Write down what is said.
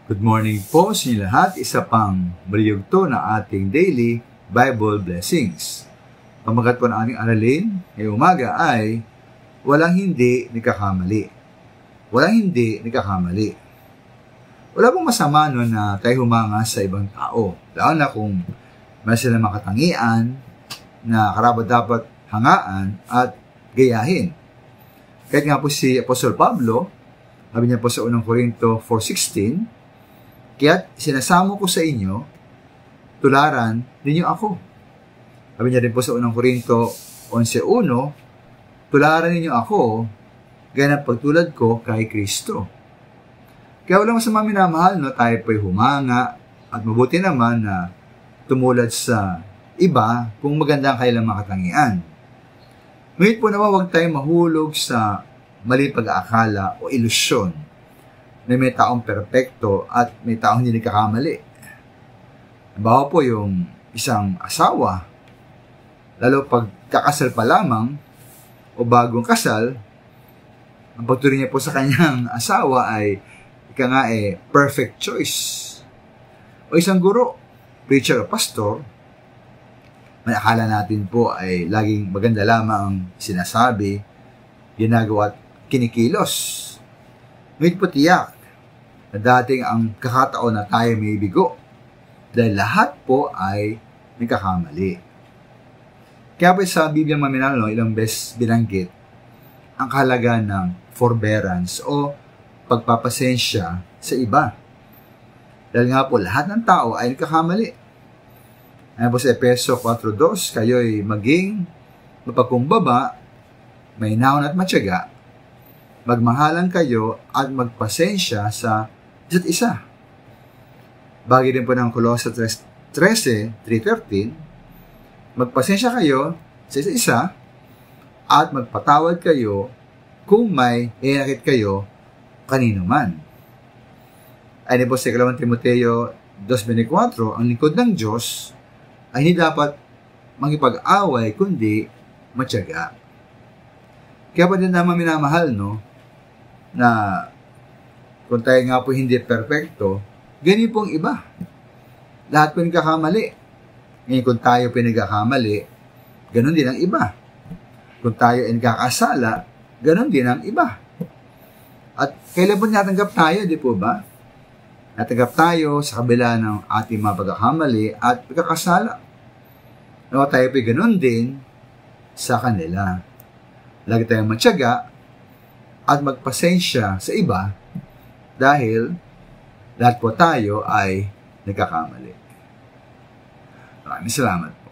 Good morning po sa inyo lahat. Isa pang maliyugto na ating daily Bible blessings. Pamagat po ng ating aralin ngayong umaga ay walang hindi nagkakamali. Walang hindi nagkakamali. Wala pong masama no na tayo humanga sa ibang tao. Lalo na kung may sila makatangian na karapat dapat hangaan at gayahin. Kahit nga po si Apostol Pablo, sabi niya po sa 1 Corinto 4:16, kaya't sinasamo ko sa inyo, tularan ninyo ako. Sabi niya rin po sa 1 Corinto 11:1, tularan ninyo ako, gaya ng pagtulad ko kay Kristo. Kaya walang masama minamahal, no? Tayo po'y humanga at mabuti naman na tumulad sa iba kung maganda ang kailang makatangian. Ngunit po naman huwag tayong mahulog sa mali pag-aakala o ilusyon na may taong perpekto at may taong hindi nagkakamali. Halimbawa po yung isang asawa, lalo pag kakasal pa lamang o bagong kasal, ang pagturing niya po sa kanyang asawa ay perfect choice. O isang guro, preacher o pastor, may akala natin po ay laging maganda lamang ang sinasabi, ginagawa at kinikilos. Ngunit po tiyak na dating ang kakataon na tayo may bigo dahil lahat po ay nagkakamali. Kaya po sa Biblia Maminal, ilang beses binanggit ang kahalagaan ng forbearance o pagpapasensya sa iba. Dahil nga po lahat ng tao ay nagkakamali. Ayan po sa Efeso 4:2, kayo'y maging mapagkumbaba, may naon at matyaga, magmahalan kayo at magpasensya sa isa't isa. Bagay din po ng Colossae 3:13, magpasensya kayo sa isa't isa at magpatawad kayo kung may inakit kayo kanino man. Ay po sa 2 Timoteo 2:24, ang lingkod ng Diyos ay hindi dapat makipag-away kundi matyaga. Kaya pa din naman minamahal, no? Na kung tayo nga po hindi perfecto, ganyan pong iba. Lahat po nagkakamali. Ngayon kung tayo po nagkakamali, ganun din ang iba. Kung tayo ay nagkakasala, ganun din ang iba. At kailan po natanggap tayo, di po ba? Natanggap tayo sa kabila ng ating mga pagkakamali at pagkakasala. No, tayo po ganun din sa kanila. Lagi tayong matyaga at magpasensya sa iba dahil lahat po tayo ay nagkakamali. Maraming salamat.